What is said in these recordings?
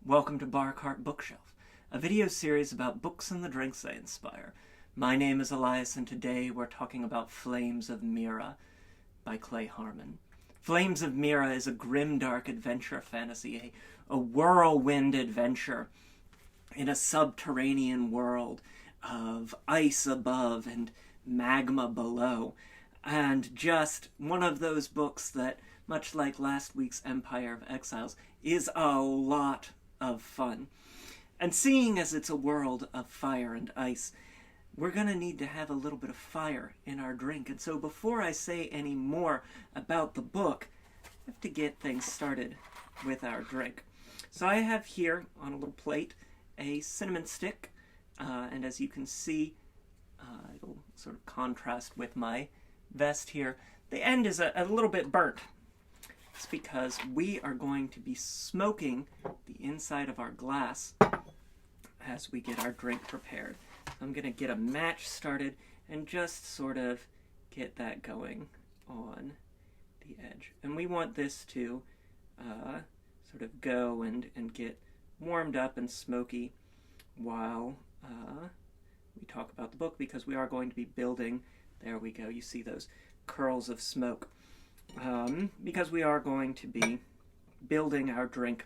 Welcome to Bar Cart Bookshelf, a video series about books and the drinks they inspire. My name is Elias, and today we're talking about Flames of Mira by Clay Harmon. Flames of Mira is a grimdark adventure fantasy, a whirlwind adventure in a subterranean world of ice above and magma below. And just one of those books that, much like last week's Empire of Exiles, is a lot of fun. And seeing as it's a world of fire and ice, we're going to need to have a little bit of fire in our drink. And so before I say any more about the book, I have to get things started with our drink. So I have here on a little plate a cinnamon stick, and as you can see, it'll sort of contrast with my vest here. The end is a little bit burnt. It's because we are going to be smoking the inside of our glass as we get our drink prepared. I'm going to get a match started and just sort of get that going on the edge. And we want this to sort of go and get warmed up and smoky while we talk about the book, because we are going to be building. There we go. You see those curls of smoke. Because we are going to be building our drink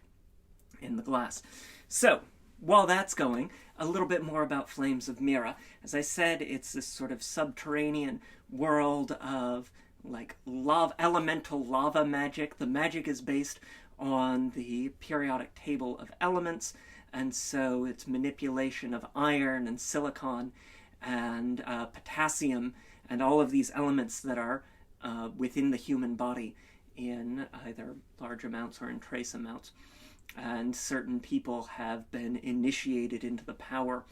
in the glass. So, while that's going, a little bit more about Flames of Mira. As I said, it's this sort of subterranean world of like elemental lava magic. The magic is based on the periodic table of elements, and so it's manipulation of iron and silicon and potassium and all of these elements that are within the human body in either large amounts or in trace amounts. And certain people have been initiated into the power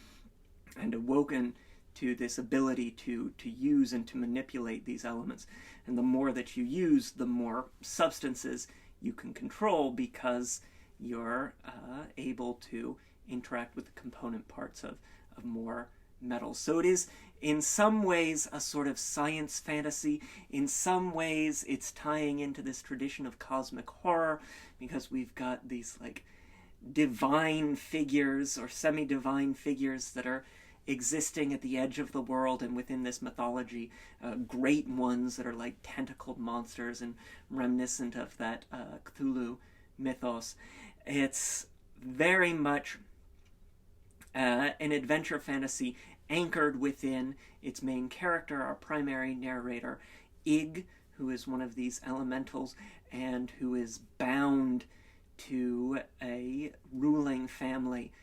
and awoken to this ability to use and to manipulate these elements. And the more that you use, the more substances you can control, because you're able to interact with the component parts of more metals. So it is in some ways a sort of science fantasy. In some ways it's tying into this tradition of cosmic horror, because we've got these like divine figures or semi-divine figures that are existing at the edge of the world and within this mythology, great ones that are like tentacled monsters and reminiscent of that Cthulhu mythos. It's very much an adventure fantasy anchored within its main character, our primary narrator, Ig, who is one of these elementals and who is bound to a ruling family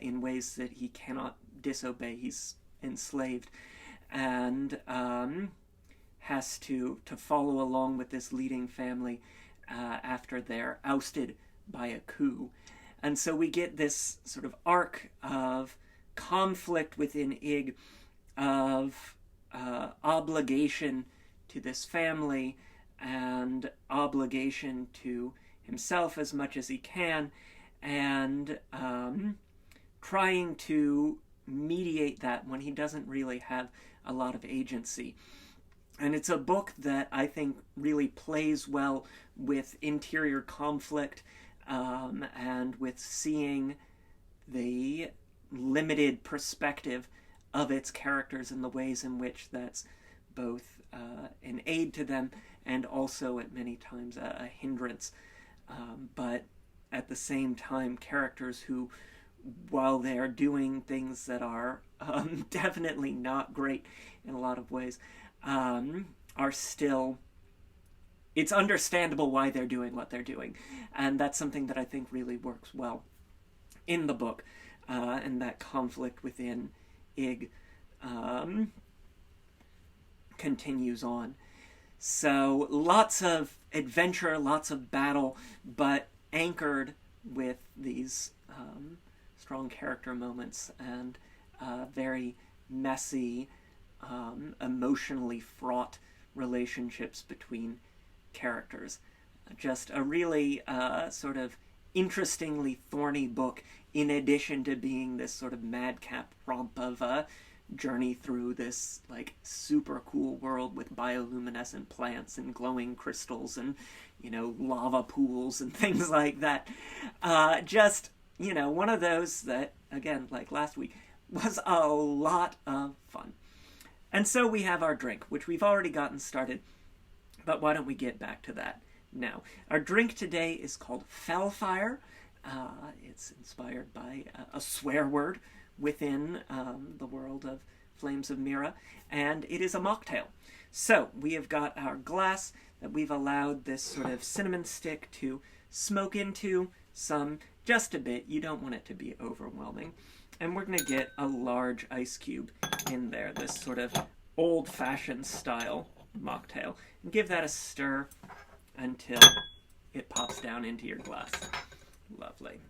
in ways that he cannot disobey. He's enslaved and has to follow along with this leading family after they're ousted by a coup. And so we get this sort of arc of conflict within Ig, of obligation to this family and obligation to himself as much as he can, and trying to mediate that when he doesn't really have a lot of agency. And it's a book that I think really plays well with interior conflict and with seeing the limited perspective of its characters and the ways in which that's both an aid to them and also at many times a hindrance. But at the same time, characters who, while they're doing things that are definitely not great in a lot of ways, are still, it's understandable why they're doing what they're doing. And that's something that I think really works well in the book. And that conflict within Ig continues on. So lots of adventure, lots of battle, but anchored with these strong character moments and very messy, emotionally fraught relationships between characters. Just a really sort of interestingly thorny book, in addition to being this sort of madcap romp of a journey through this like super cool world with bioluminescent plants and glowing crystals and, you know, lava pools and things like that. Just you know, one of those that, again, like last week, was a lot of fun. And so we have our drink, which we've already gotten started, but why don't we get back to that now? Our drink today is called Fhelfire. It's inspired by a swear word within the world of Flames of Mira, and it is a mocktail. So we have got our glass that we've allowed this sort of cinnamon stick to smoke into just a bit. You don't want it to be overwhelming. And we're going to get a large ice cube in there, this sort of old-fashioned style mocktail, and give that a stir until it pops down into your glass. Lovely.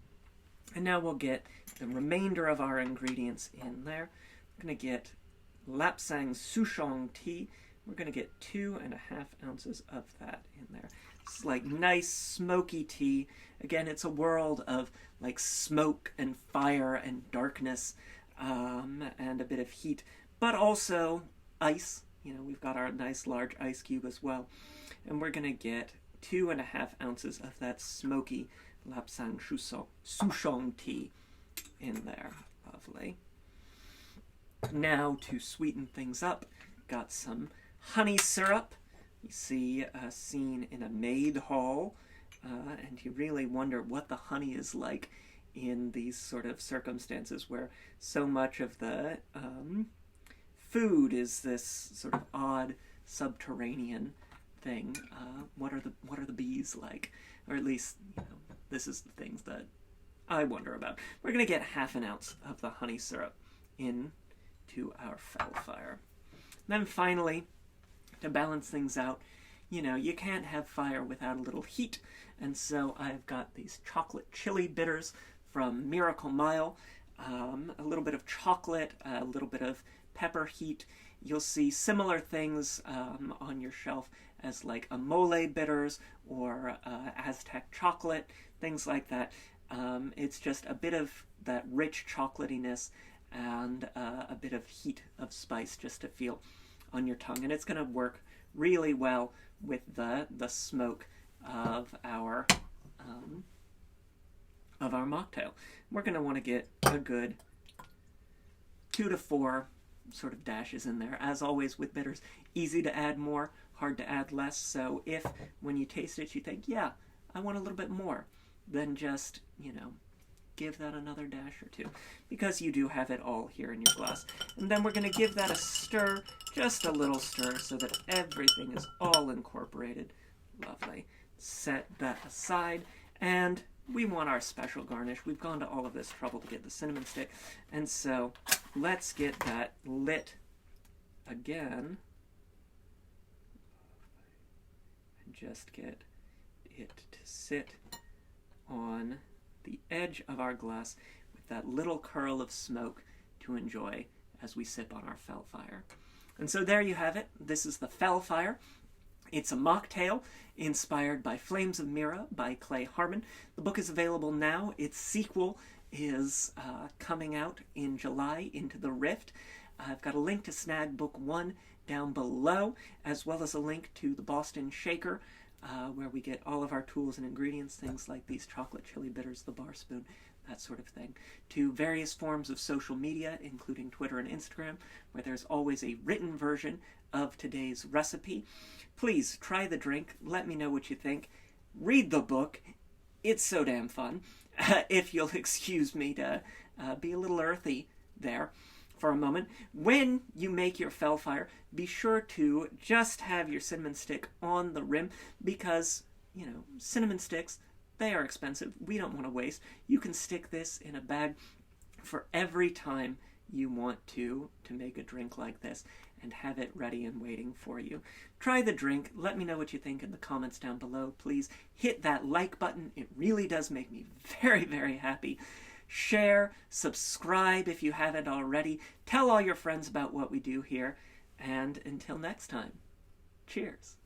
And now we'll get the remainder of our ingredients in there. We're going to get Lapsang Souchong tea. We're going to get 2.5 ounces of that in there. It's like nice smoky tea. Again, it's a world of like smoke and fire and darkness and a bit of heat, but also ice. You know, we've got our nice large ice cube as well. And we're going to get 2.5 ounces of that smoky Lapsang Souchong tea in there. Lovely. Now, to sweeten things up, got some honey syrup. You see a scene in a maid hall, and you really wonder what the honey is like in these sort of circumstances where so much of the food is this sort of odd subterranean thing. What are the bees like? Or at least, you know, this is the things that I wonder about. We're going to get 1/2 ounce of the honey syrup into our Fhelfire. Then finally, to balance things out, you know, you can't have fire without a little heat, and so I've got these chocolate chili bitters from Miracle Mile, a little bit of chocolate, a little bit of pepper heat. You'll see similar things on your shelf as like a mole bitters or Aztec chocolate, things like that. It's just a bit of that rich chocolatiness and a bit of heat of spice just to feel on your tongue, and it's going to work really well with the smoke of our mocktail. We're going to want to get a good 2 to 4 sort of dashes in there. As always with bitters, easy to add more, hard to add less. So if when you taste it you think, yeah, I want a little bit more, then just, you know, give that another dash or 2, because you do have it all here in your glass. And then we're going to give that a stir, just a little stir, so that everything is all incorporated. Lovely. Set that aside, and we want our special garnish. We've gone to all of this trouble to get the cinnamon stick, and so let's get that lit again. And just get it to sit on the edge of our glass with that little curl of smoke to enjoy as we sip on our Fhelfire. And so there you have it. This is the Fhelfire. It's a mocktail inspired by Flames of Mira by Clay Harmon. The book is available now. Its sequel is coming out in July, Into the Rift. I've got a link to snag book 1 down below, as well as a link to the Boston Shaker, where we get all of our tools and ingredients, things like these chocolate chili bitters, the bar spoon, that sort of thing, to various forms of social media, including Twitter and Instagram, where there's always a written version of today's recipe. Please try the drink. Let me know what you think. Read the book. It's so damn fun. If you'll excuse me to be a little earthy there for a moment. When you make your Fhelfire, be sure to just have your cinnamon stick on the rim, because, you know, cinnamon sticks, they are expensive. We don't want to waste. You can stick this in a bag for every time you want to make a drink like this and have it ready and waiting for you. Try the drink. Let me know what you think in the comments down below. Please hit that like button. It really does make me very, very happy. Share, subscribe if you haven't already. Tell all your friends about what we do here. And until next time, cheers.